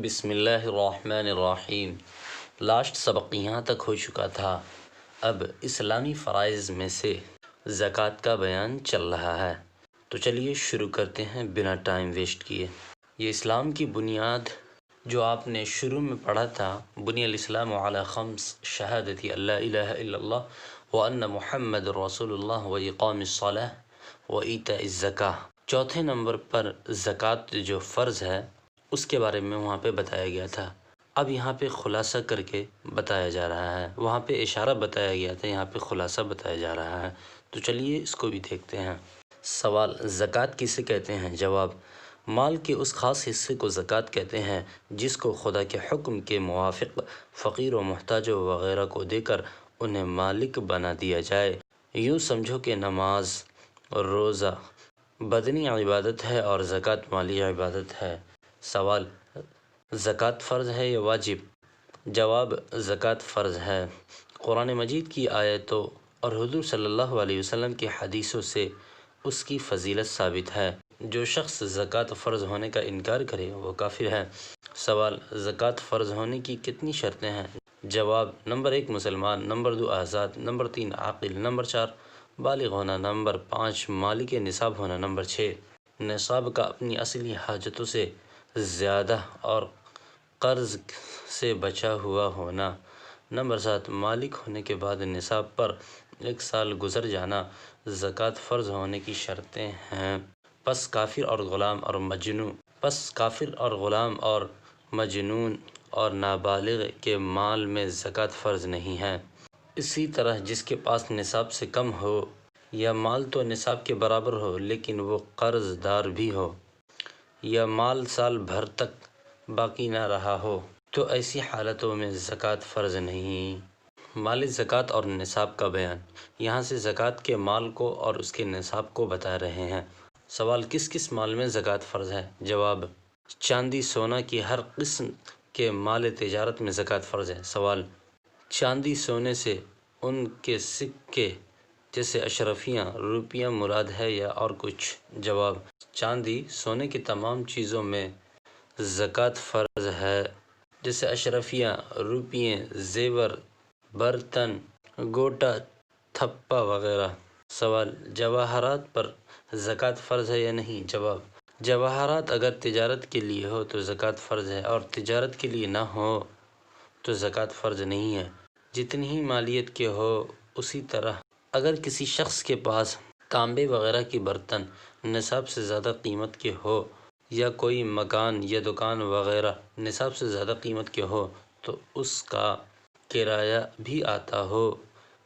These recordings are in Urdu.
بسم اللہ الرحمن الرحیم۔ لاسٹ سبق یہاں تک ہو چکا تھا۔ اب اسلامی فرائض میں سے زکوٰۃ کا بیان چل رہا ہے، تو چلیے شروع کرتے ہیں بنا ٹائم ویسٹ کیے۔ یہ اسلام کی بنیاد جو آپ نے شروع میں پڑھا تھا، بنی الاسلام علی خمس شہادت اللہ الہ الا اللہ وان محمد رسول اللہ و اقام الصلاۃ و ایتاء الزکاۃ، چوتھے نمبر پر زکوٰۃ جو فرض ہے اس کے بارے میں وہاں پہ بتایا گیا تھا۔ اب یہاں پہ خلاصہ کر کے بتایا جا رہا ہے، وہاں پہ اشارہ بتایا گیا تھا، یہاں پہ خلاصہ بتایا جا رہا ہے، تو چلیے اس کو بھی دیکھتے ہیں۔ سوال: زکوٰۃ کسے کہتے ہیں؟ جواب: مال کے اس خاص حصے کو زکوٰۃ کہتے ہیں جس کو خدا کے حکم کے موافق فقیر و محتاجوں وغیرہ کو دے کر انہیں مالک بنا دیا جائے۔ یوں سمجھو کہ نماز اور روزہ بدنی عبادت ہے اور زکوٰۃ مالی عبادت ہے۔ سوال: زکوٰۃ فرض ہے یا واجب؟ جواب: زکوٰۃ فرض ہے۔ قرآن مجید کی آیتوں اور حضور صلی اللہ علیہ وسلم کی حدیثوں سے اس کی فضیلت ثابت ہے۔ جو شخص زکوٰۃ فرض ہونے کا انکار کرے وہ کافر ہے۔ سوال: زکوٰۃ فرض ہونے کی کتنی شرطیں ہیں؟ جواب: نمبر 1 مسلمان، نمبر 2 آزاد، نمبر 3 عاقل، نمبر 4 بالغ ہونا، نمبر 5 مالک نصاب ہونا، نمبر 6 نصاب کا اپنی اصلی حاجتوں سے زیادہ اور قرض سے بچا ہوا ہونا، نمبر 7 مالک ہونے کے بعد نصاب پر 1 سال گزر جانا۔ زکوٰۃ فرض ہونے کی شرطیں ہیں۔ پس کافر اور غلام اور مجنون اور نابالغ کے مال میں زکوٰۃ فرض نہیں ہے۔ اسی طرح جس کے پاس نصاب سے کم ہو یا مال تو نصاب کے برابر ہو لیکن وہ قرض دار بھی ہو، یا مال سال بھر تک باقی نہ رہا ہو، تو ایسی حالتوں میں زکوٰۃ فرض نہیں۔ مال زکوٰۃ اور نصاب کا بیان۔ یہاں سے زکوٰۃ کے مال کو اور اس کے نصاب کو بتا رہے ہیں۔ سوال: کس کس مال میں زکوٰۃ فرض ہے؟ جواب: چاندی سونا کی ہر قسم کے مال تجارت میں زکوٰۃ فرض ہے۔ سوال: چاندی سونے سے ان کے سکے جیسے اشرفیاں روپیہ مراد ہے یا اور کچھ؟ جواب: چاندی سونے کی تمام چیزوں میں زکوٰۃ فرض ہے، جیسے اشرفیاں، روپیے، زیور، برتن، گوٹا، تھپا وغیرہ۔ سوال: جواہرات پر زکوٰۃ فرض ہے یا نہیں؟ جواب: جواہرات اگر تجارت کے لیے ہو تو زکوٰۃ فرض ہے اور تجارت کے لیے نہ ہو تو زکوٰۃ فرض نہیں ہے، جتنی ہی مالیت کے ہو۔ اسی طرح اگر کسی شخص کے پاس تانبے وغیرہ کی برتن نصاب سے زیادہ قیمت کے ہو یا کوئی مکان یا دکان وغیرہ نصاب سے زیادہ قیمت کے ہو تو اس کا کرایہ بھی آتا ہو،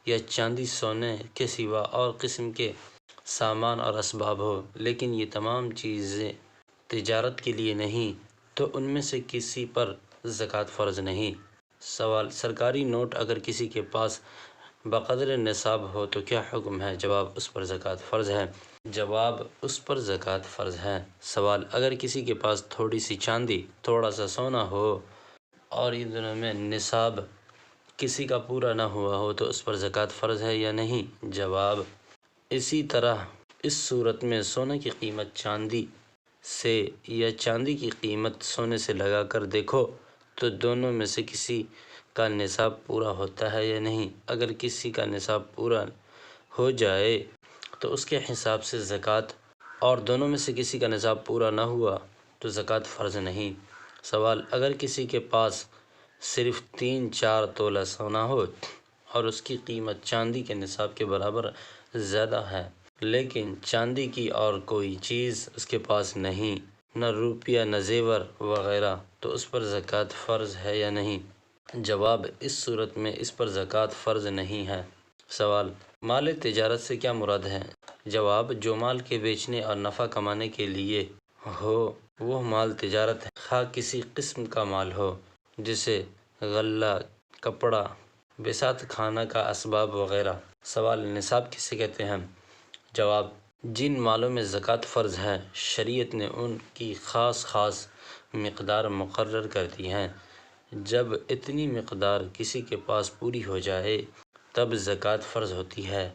یا چاندی سونے کے سوا اور قسم کے سامان اور اسباب ہو لیکن یہ تمام چیزیں تجارت کے لیے نہیں، تو ان میں سے کسی پر زکوٰۃ فرض نہیں۔ سوال: سرکاری نوٹ اگر کسی کے پاس بقدر نصاب ہو تو کیا حکم ہے؟ جواب: اس پر زکوٰۃ فرض ہے۔ جواب: اس پر زکوٰۃ فرض ہے۔ سوال: اگر کسی کے پاس تھوڑی سی چاندی، تھوڑا سا سونا ہو اور ان دونوں میں نصاب کسی کا پورا نہ ہوا ہو تو اس پر زکوٰۃ فرض ہے یا نہیں؟ جواب: اسی طرح اس صورت میں سونے کی قیمت چاندی سے یا چاندی کی قیمت سونے سے لگا کر دیکھو تو دونوں میں سے کسی کا نصاب پورا ہوتا ہے یا نہیں۔ اگر کسی کا نصاب پورا ہو جائے تو اس کے حساب سے زکوٰۃ، اور دونوں میں سے کسی کا نصاب پورا نہ ہوا تو زکوٰۃ فرض نہیں۔ سوال: اگر کسی کے پاس صرف 3-4 تولہ سونا ہو اور اس کی قیمت چاندی کے نصاب کے برابر زیادہ ہے لیکن چاندی کی اور کوئی چیز اس کے پاس نہیں، نہ روپیہ نہ زیور وغیرہ، تو اس پر زکوٰۃ فرض ہے یا نہیں؟ جواب: اس صورت میں اس پر زکوٰۃ فرض نہیں ہے۔ سوال: مال تجارت سے کیا مراد ہے؟ جواب: جو مال کے بیچنے اور نفع کمانے کے لیے ہو وہ مال تجارت ہے، خواہ کسی قسم کا مال ہو، جیسے غلہ، کپڑا، بساط خانہ کا اسباب وغیرہ۔ سوال: نصاب کسے کہتے ہیں؟ جواب: جن مالوں میں زکوٰۃ فرض ہے شریعت نے ان کی خاص مقدار مقرر کر دی ہے۔ جب اتنی مقدار کسی کے پاس پوری ہو جائے تب زکوٰۃ فرض ہوتی ہے،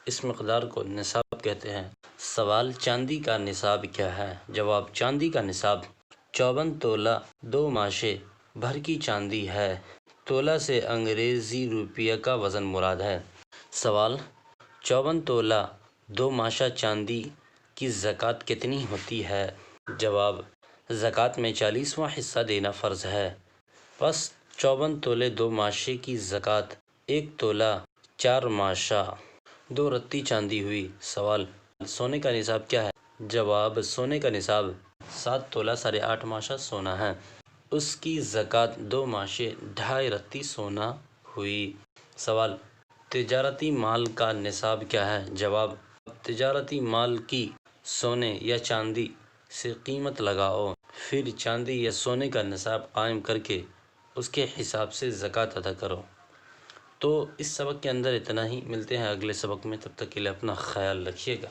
اس مقدار کو نصاب کہتے ہیں۔ سوال: چاندی کا نصاب کیا ہے؟ جواب: چاندی کا نصاب 54 تولہ 2 ماشے بھر کی چاندی ہے۔ تولہ سے انگریزی روپیہ کا وزن مراد ہے۔ سوال: 54 تولہ 2 ماشہ چاندی کی زکوٰۃ کتنی ہوتی ہے؟ جواب: زکوٰۃ میں 40واں حصہ دینا فرض ہے۔ پس 54 تولے 2 ماشے کی زکوٰۃ 1 تولہ 4 ماشہ 2 رتی چاندی ہوئی۔ سوال: سونے کا نصاب کیا ہے؟ جواب: سونے کا نصاب 7 تولہ 8.5 ماشہ سونا ہے۔ اس کی زکوٰۃ 2 ماشے 2.5 رتی سونا ہوئی۔ سوال: تجارتی مال کا نصاب کیا ہے؟ جواب: تجارتی مال کی سونے یا چاندی سے قیمت لگاؤ، پھر چاندی یا سونے کا نصاب قائم کر کے اس کے حساب سے زکوٰۃ ادا کرو۔ تو اس سبق کے اندر اتنا ہی، ملتے ہیں اگلے سبق میں، تب تک کے لیے اپنا خیال رکھیے گا۔